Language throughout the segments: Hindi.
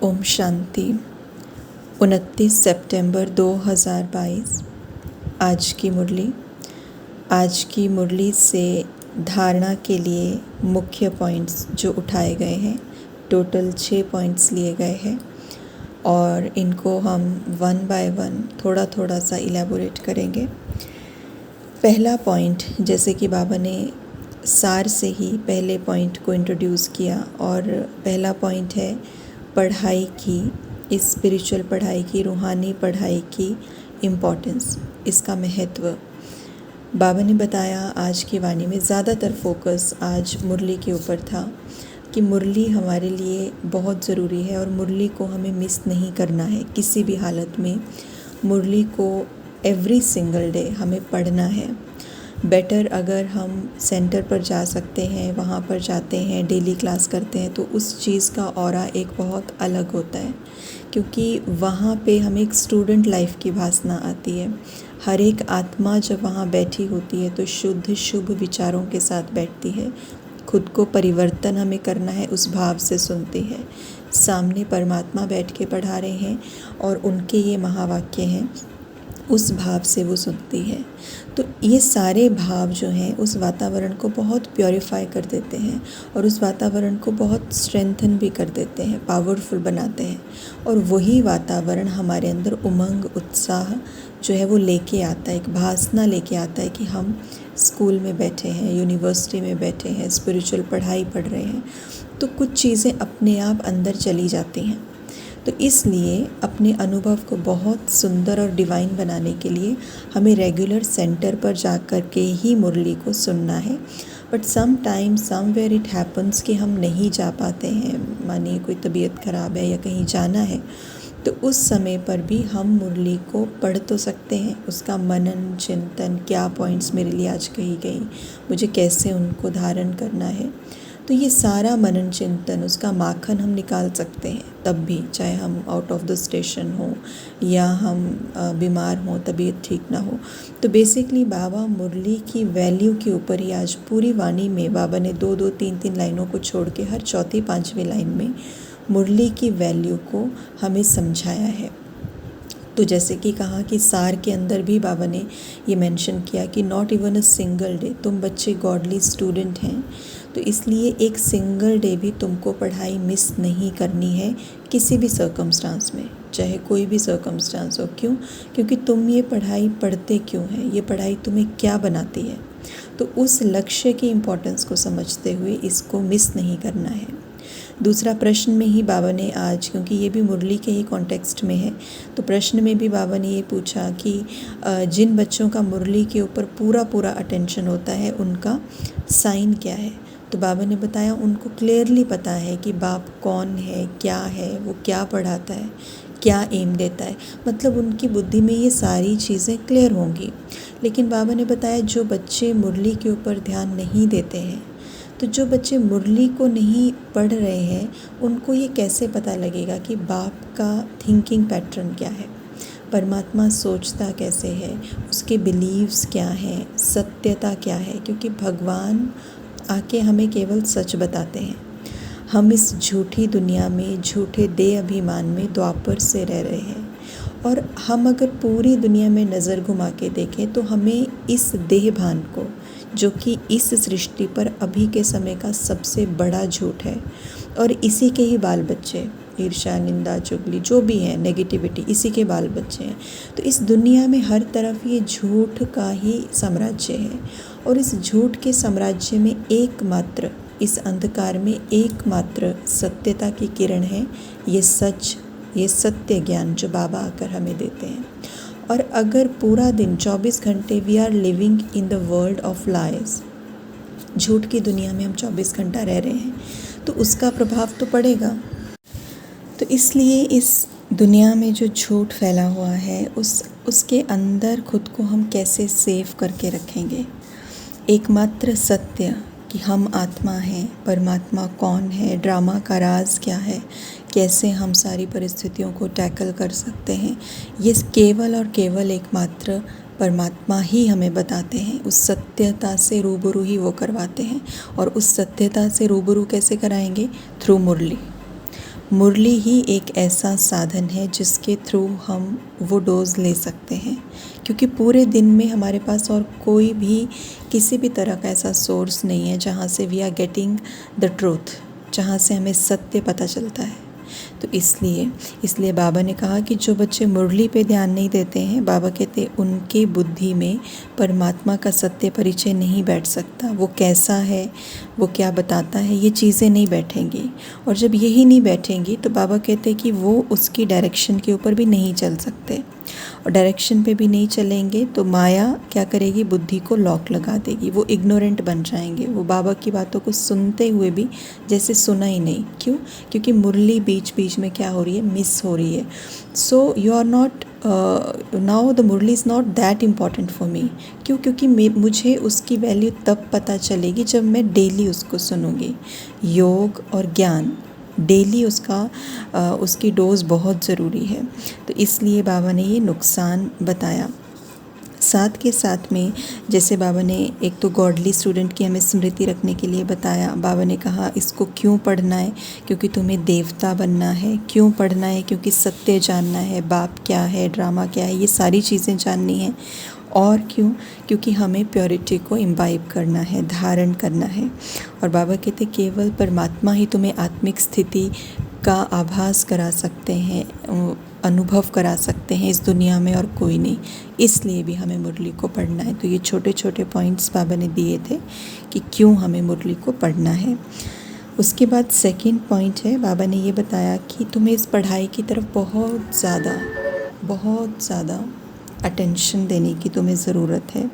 ओम शांति। 29 सितंबर 2022। आज की मुरली से धारणा के लिए मुख्य पॉइंट्स जो उठाए गए हैं, टोटल 6 पॉइंट्स लिए गए हैं और इनको हम वन बाय वन थोड़ा थोड़ा सा इलेबोरेट करेंगे। पहला पॉइंट, जैसे कि बाबा ने सार से ही पहले पॉइंट को इंट्रोड्यूस किया, और पहला पॉइंट है पढ़ाई की, इस स्पिरिचुअल पढ़ाई की, रूहानी पढ़ाई की इम्पोर्टेंस, इसका महत्व बाबा ने बताया। आज की वाणी में ज़्यादातर फोकस आज मुरली के ऊपर था कि मुरली हमारे लिए बहुत ज़रूरी है और मुरली को हमें मिस नहीं करना है किसी भी हालत में। मुरली को एवरी सिंगल डे हमें पढ़ना है। बेटर अगर हम सेंटर पर जा सकते हैं, वहाँ पर जाते हैं, डेली क्लास करते हैं, तो उस चीज़ का ऑरा एक बहुत अलग होता है, क्योंकि वहाँ पे हमें एक स्टूडेंट लाइफ की भासना आती है। हर एक आत्मा जब वहाँ बैठी होती है तो शुद्ध शुभ विचारों के साथ बैठती है। खुद को परिवर्तन हमें करना है, उस भाव से सुनती है। सामने परमात्मा बैठ के पढ़ा रहे हैं और उनके ये महावाक्य हैं, उस भाव से वो सुनती है। तो ये सारे भाव जो हैं उस वातावरण को बहुत प्योरीफाई कर देते हैं और उस वातावरण को बहुत स्ट्रेंथन भी कर देते हैं, पावरफुल बनाते हैं। और वही वातावरण हमारे अंदर उमंग, उत्साह जो है वो लेके आता है, एक भासना लेके आता है कि हम स्कूल में बैठे हैं, यूनिवर्सिटी में बैठे हैं, स्पिरिचुअल पढ़ाई पढ़ रहे हैं। तो कुछ चीज़ें अपने आप अंदर चली जाती हैं। तो इसलिए अपने अनुभव को बहुत सुंदर और डिवाइन बनाने के लिए हमें रेगुलर सेंटर पर जा कर के ही मुरली को सुनना है। But some time somewhere it happens कि हम नहीं जा पाते हैं, मानिए कोई तबीयत ख़राब है या कहीं जाना है, तो उस समय पर भी हम मुरली को पढ़ तो सकते हैं। उसका मनन चिंतन, क्या पॉइंट्स मेरे लिए आज कही गई, मुझे कैसे उनको धारण करना है, तो ये सारा मनन चिंतन, उसका माखन हम निकाल सकते हैं तब भी, चाहे हम आउट ऑफ द स्टेशन हो या हम बीमार हों, तबीयत ठीक ना हो। तो बेसिकली बाबा मुरली की वैल्यू के ऊपर ही आज पूरी वाणी में बाबा ने 2-2, 3-3 लाइनों को छोड़ के हर चौथी 5वीं लाइन में मुरली की वैल्यू को हमें समझाया है। तो जैसे कि कहा कि सार के अंदर भी बाबा ने ये मेंशन किया कि not even a single day, तुम बच्चे गॉडली स्टूडेंट हैं, तो इसलिए एक सिंगल डे भी तुमको पढ़ाई मिस नहीं करनी है किसी भी सर्कमस्टांस में, चाहे कोई भी सर्कमस्टांस हो। क्यों? क्योंकि तुम ये पढ़ाई पढ़ते क्यों हैं, ये पढ़ाई तुम्हें क्या बनाती है। तो उस लक्ष्य की इम्पोर्टेंस को समझते हुए इसको मिस नहीं करना है। दूसरा प्रश्न में ही बाबा ने आज, क्योंकि ये भी मुरली के ही कॉन्टेक्स्ट में है, तो प्रश्न में भी बाबा ने ये पूछा कि जिन बच्चों का मुरली के ऊपर पूरा अटेंशन होता है उनका साइन क्या है। तो बाबा ने बताया उनको क्लियरली पता है कि बाप कौन है, क्या है, वो क्या पढ़ाता है, क्या एम देता है, मतलब उनकी बुद्धि में ये सारी चीज़ें क्लियर होंगी। लेकिन बाबा ने बताया जो बच्चे मुरली के ऊपर ध्यान नहीं देते हैं, तो जो बच्चे मुरली को नहीं पढ़ रहे हैं, उनको ये कैसे पता लगेगा कि बाप का थिंकिंग पैटर्न क्या है, परमात्मा सोचता कैसे है, उसके बिलीव्स क्या हैं, सत्यता क्या है। क्योंकि भगवान आके हमें केवल सच बताते हैं। हम इस झूठी दुनिया में, झूठे देह अभिमान में द्वापर से रह रहे हैं, और हम अगर पूरी दुनिया में नज़र घुमा के देखें तो हमें इस देह भान को, जो कि इस सृष्टि पर अभी के समय का सबसे बड़ा झूठ है, और इसी के ही बाल बच्चे, ईर्ष्या, निंदा, चुगली जो भी है, नेगेटिविटी, इसी के बाल बच्चे हैं। तो इस दुनिया में हर तरफ ये झूठ का ही साम्राज्य है, और इस झूठ के साम्राज्य में एकमात्र, इस अंधकार में एकमात्र सत्यता की किरण है, ये सच, ये सत्य ज्ञान जो बाबा आकर हमें देते हैं। और अगर पूरा दिन 24 घंटे we are living in the world of lies, झूठ की दुनिया में हम 24 घंटा रह रहे हैं, तो उसका प्रभाव तो पड़ेगा। तो इसलिए इस दुनिया में जो झूठ फैला हुआ है उसके अंदर खुद को हम कैसे सेव करके रखेंगे। एकमात्र सत्य कि हम आत्मा हैं, परमात्मा कौन है, ड्रामा का राज क्या है, कैसे हम सारी परिस्थितियों को टैकल कर सकते हैं, ये केवल और केवल एकमात्र परमात्मा ही हमें बताते हैं। उस सत्यता से रूबरू ही वो करवाते हैं। और उस सत्यता से रूबरू कैसे कराएंगे? थ्रू मुरली। मुरली ही एक ऐसा साधन है जिसके थ्रू हम वो डोज़ ले सकते हैं, क्योंकि पूरे दिन में हमारे पास और कोई भी किसी भी तरह का ऐसा सोर्स नहीं है जहाँ से we are getting the truth, जहाँ से हमें सत्य पता चलता है। तो इसलिए बाबा ने कहा कि जो बच्चे मुरली पे ध्यान नहीं देते हैं, बाबा कहते उनकी बुद्धि में परमात्मा का सत्य परिचय नहीं बैठ सकता। वो कैसा है, वो क्या बताता है, ये चीज़ें नहीं बैठेंगी। और जब यही नहीं बैठेंगी तो बाबा कहते कि वो उसकी डायरेक्शन के ऊपर भी नहीं चल सकते, और डायरेक्शन पे भी नहीं चलेंगे तो माया क्या करेगी, बुद्धि को लॉक लगा देगी। वो इग्नोरेंट बन जाएंगे, वो बाबा की बातों को सुनते हुए भी जैसे सुना ही नहीं। क्यों? क्योंकि मुरली बीच बीच में क्या हो रही है, मिस हो रही है। So you are not now the Murli is not that important for me. क्यों? क्योंकि मुझे उसकी वैल्यू तब पता चलेगी जब मैं डेली उसको सुनूंगी। योग और ज्ञान डेली उसकी डोज़ बहुत ज़रूरी है। तो इसलिए बाबा ने ये नुकसान बताया। साथ के साथ में जैसे बाबा ने एक तो गॉडली स्टूडेंट की हमें स्मृति रखने के लिए बताया। बाबा ने कहा इसको क्यों पढ़ना है, क्योंकि तुम्हें देवता बनना है। क्यों पढ़ना है? क्योंकि सत्य जानना है, बाप क्या है, ड्रामा क्या है, ये सारी चीज़ें जाननी है। और क्यों? क्योंकि हमें प्योरिटी को इम्बाइब करना है, धारण करना है। और बाबा कहते केवल परमात्मा ही तुम्हें आत्मिक स्थिति का आभास करा सकते हैं, अनुभव करा सकते हैं इस दुनिया में, और कोई नहीं। इसलिए भी हमें मुरली को पढ़ना है। तो ये छोटे छोटे पॉइंट्स बाबा ने दिए थे कि क्यों हमें मुरली को पढ़ना है। उसके बाद सेकंड पॉइंट है, बाबा ने ये बताया कि तुम्हें इस पढ़ाई की तरफ बहुत ज़्यादा अटेंशन देने की तुम्हें ज़रूरत है,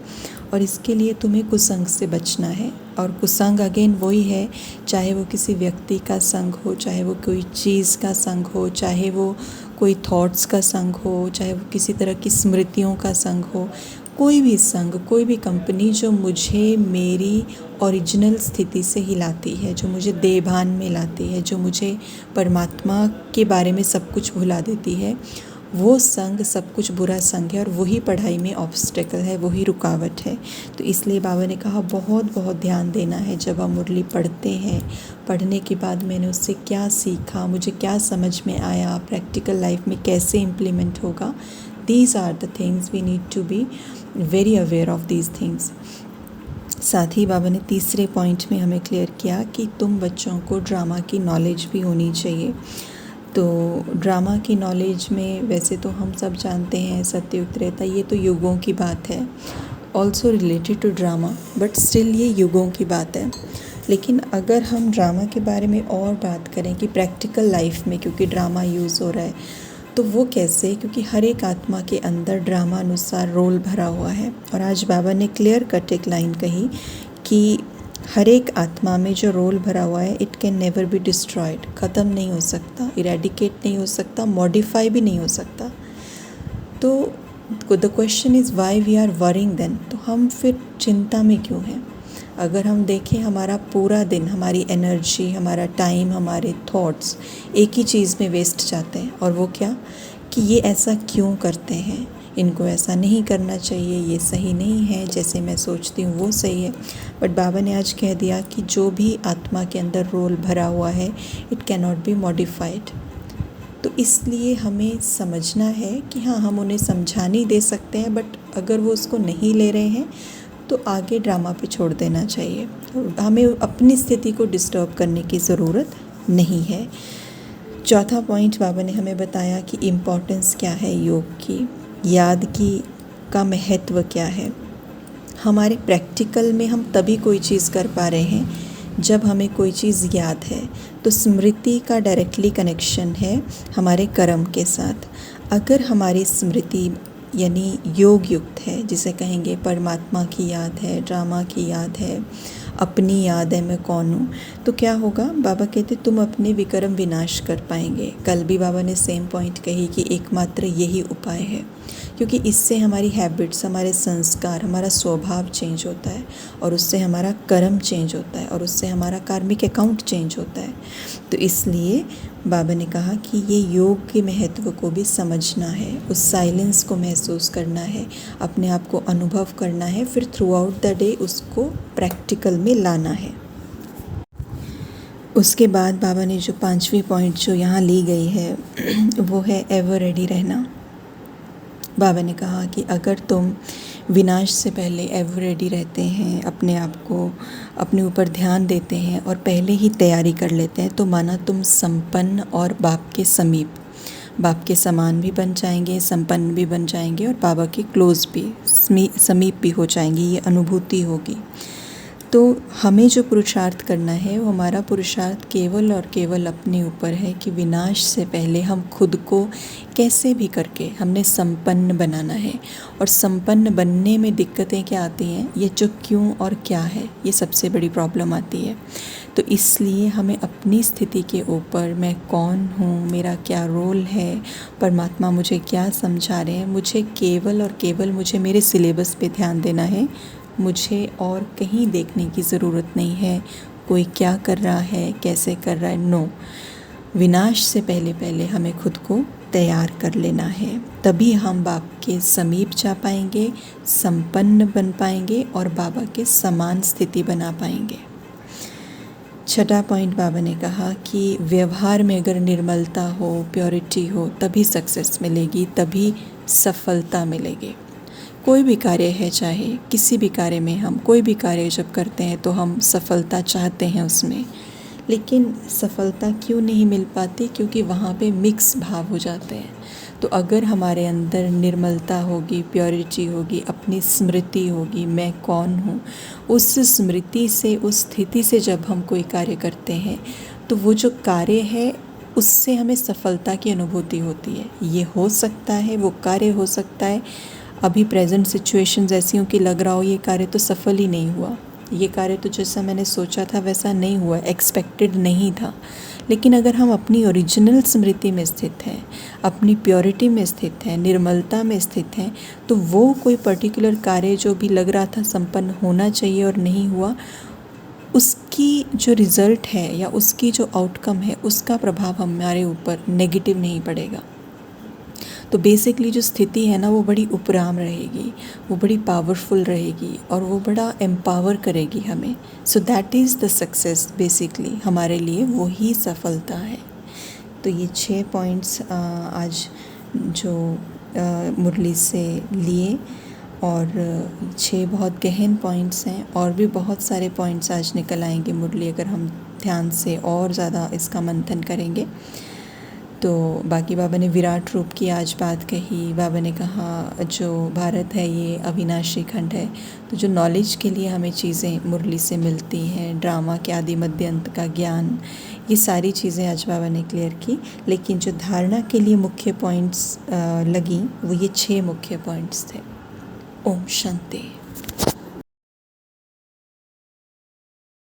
और इसके लिए तुम्हें कुसंग से बचना है। और कुसंग अगेन वही है, चाहे वो किसी व्यक्ति का संग हो, चाहे वो कोई चीज़ का संग हो, चाहे वो कोई थॉट्स का संग हो, चाहे वो किसी तरह की स्मृतियों का संग हो, कोई भी संग, कोई भी कंपनी जो मुझे मेरी ओरिजिनल स्थिति से हिलाती है, जो मुझे देभान में लाती है, जो मुझे परमात्मा के बारे में सब कुछ भुला देती है, वो संग सब कुछ बुरा संग है, और वही पढ़ाई में ऑब्स्टेकल है, वही रुकावट है। तो इसलिए बाबा ने कहा बहुत ध्यान देना है जब हम मुरली पढ़ते हैं। पढ़ने के बाद मैंने उससे क्या सीखा, मुझे क्या समझ में आया, प्रैक्टिकल लाइफ में कैसे इम्प्लीमेंट होगा। These are the things we need to be very aware of these things. साथ ही बाबा ने तीसरे पॉइंट में हमें क्लियर किया कि तुम बच्चों को ड्रामा की नॉलेज भी होनी चाहिए। तो ड्रामा की नॉलेज में वैसे तो हम सब जानते हैं सत्ययुग त्रेता, ये तो युगों की बात है, also related to drama, but still ये युगों की बात है। लेकिन अगर हम ड्रामा के बारे में और बात करें कि प्रैक्टिकल लाइफ में, क्योंकि ड्रामा यूज़ हो रहा है, तो वो कैसे? क्योंकि हर एक आत्मा के अंदर ड्रामा अनुसार रोल भरा हुआ है। और आज बाबा ने क्लियर कट एक लाइन कही कि हर एक आत्मा में जो रोल भरा हुआ है, it can never be destroyed, ख़त्म नहीं हो सकता, इरेडिकेट नहीं हो सकता, मॉडिफाई भी नहीं हो सकता। तो the question is why we are worrying then. तो हम फिर चिंता में क्यों हैं? अगर हम देखें हमारा पूरा दिन, हमारी एनर्जी, हमारा टाइम, हमारे थॉट्स एक ही चीज़ में वेस्ट जाते हैं, और वो क्या कि ये ऐसा क्यों करते हैं, इनको ऐसा नहीं करना चाहिए, ये सही नहीं है, जैसे मैं सोचती हूँ वो सही है। बट बाबा ने आज कह दिया कि जो भी आत्मा के अंदर रोल भरा हुआ है, it can not be modified. तो इसलिए हमें समझना है कि हाँ, हम उन्हें समझा नहीं दे सकते हैं, बट अगर वो उसको नहीं ले रहे हैं तो आगे ड्रामा पे छोड़ देना चाहिए। हमें अपनी स्थिति को डिस्टर्ब करने की ज़रूरत नहीं है। चौथा पॉइंट बाबा ने हमें बताया कि इम्पोर्टेंस क्या है योग की, याद की का महत्व क्या है। हमारे प्रैक्टिकल में हम तभी कोई चीज़ कर पा रहे हैं जब हमें कोई चीज़ याद है। तो स्मृति का डायरेक्टली कनेक्शन है हमारे कर्म के साथ। अगर हमारी स्मृति यानी योग युक्त है, जिसे कहेंगे परमात्मा की याद है, ड्रामा की याद है, अपनी याद है मैं कौन हूँ, तो क्या होगा? बाबा कहते तुम अपने विकर्म विनाश कर पाएंगे। कल भी बाबा ने सेम पॉइंट कही कि एकमात्र यही उपाय है, क्योंकि इससे हमारी हैबिट्स, हमारे संस्कार, हमारा स्वभाव चेंज होता है, और उससे हमारा कर्म चेंज होता है, और उससे हमारा कार्मिक अकाउंट चेंज होता है। तो इसलिए बाबा ने कहा कि ये योग के महत्व को भी समझना है, उस साइलेंस को महसूस करना है, अपने आप को अनुभव करना है, फिर थ्रू आउट द डे उसको प्रैक्टिकल में लाना है। उसके बाद बाबा ने जो 5वीं पॉइंट जो यहाँ ली गई है वो है एवर रेडी रहना। बाबा ने कहा कि अगर तुम विनाश से पहले एवर रेडी रहते हैं, अपने आप को अपने ऊपर ध्यान देते हैं और पहले ही तैयारी कर लेते हैं, तो माना तुम संपन्न और बाप के समीप, बाप के समान भी बन जाएंगे, संपन्न भी बन जाएंगे और बाबा के क्लोज भी, समीप भी हो जाएंगी। ये अनुभूति होगी। तो हमें जो पुरुषार्थ करना है वो हमारा पुरुषार्थ केवल और केवल अपने ऊपर है कि विनाश से पहले हम खुद को कैसे भी करके हमने संपन्न बनाना है। और संपन्न बनने में दिक्कतें क्या आती हैं, ये जो क्यों और क्या है, ये सबसे बड़ी प्रॉब्लम आती है। तो इसलिए हमें अपनी स्थिति के ऊपर, मैं कौन हूँ, मेरा क्या रोल है, परमात्मा मुझे क्या समझा रहे हैं, मुझे केवल और केवल मुझे मेरे सिलेबस पे ध्यान देना है। मुझे और कहीं देखने की ज़रूरत नहीं है कोई क्या कर रहा है, कैसे कर रहा है। नो, विनाश से पहले पहले हमें खुद को तैयार कर लेना है, तभी हम बाप के समीप जा पाएंगे, संपन्न बन पाएंगे और बाबा के समान स्थिति बना पाएंगे। छठा पॉइंट बाबा ने कहा कि व्यवहार में अगर निर्मलता हो, प्योरिटी हो, तभी सक्सेस मिलेगी, तभी सफलता मिलेगी। कोई भी कार्य है, चाहे किसी भी कार्य में हम कोई भी कार्य जब करते हैं तो हम सफलता चाहते हैं उसमें, लेकिन सफलता क्यों नहीं मिल पाती, क्योंकि वहाँ पे मिक्स भाव हो जाते हैं। तो अगर हमारे अंदर निर्मलता होगी, प्योरिटी होगी, अपनी स्मृति होगी, मैं कौन हूँ, उस स्मृति से, उस स्थिति से जब हम कोई कार्य करते हैं तो वो जो कार्य है उससे हमें सफलता की अनुभूति होती है। ये हो सकता है, वो कार्य हो सकता है अभी प्रेजेंट सिचुएशंस ऐसी हों कि लग रहा हो ये कार्य तो सफल ही नहीं हुआ, ये कार्य तो जैसा मैंने सोचा था वैसा नहीं हुआ, एक्सपेक्टेड नहीं था। लेकिन अगर हम अपनी ओरिजिनल स्मृति में स्थित हैं, अपनी प्योरिटी में स्थित हैं, निर्मलता में स्थित हैं, तो वो कोई पर्टिकुलर कार्य जो भी लग रहा था संपन्न होना चाहिए और नहीं हुआ, उसकी जो रिज़ल्ट है या उसकी जो आउटकम है उसका प्रभाव हमारे ऊपर नेगेटिव नहीं पड़ेगा। तो बेसिकली जो स्थिति है ना वो बड़ी उपराम रहेगी, वो बड़ी पावरफुल रहेगी और वो बड़ा एम्पावर करेगी हमें। So that is the success, basically हमारे लिए वो ही सफलता है। तो ये 6 पॉइंट्स आज जो मुरली से लिए, और 6 बहुत गहन पॉइंट्स हैं, और भी बहुत सारे पॉइंट्स आज निकल आएंगे मुरली अगर हम ध्यान से और ज़्यादा इसका मंथन करेंगे। तो बाकी बाबा ने विराट रूप की आज बात कही। बाबा ने कहा जो भारत है ये अविनाशी खंड है, तो जो नॉलेज के लिए हमें चीज़ें मुरली से मिलती हैं, ड्रामा के आदि मध्य अंत का ज्ञान, ये सारी चीज़ें आज बाबा ने क्लियर की। लेकिन जो धारणा के लिए मुख्य पॉइंट्स लगी वो ये 6 मुख्य पॉइंट्स थे। ओम शांति।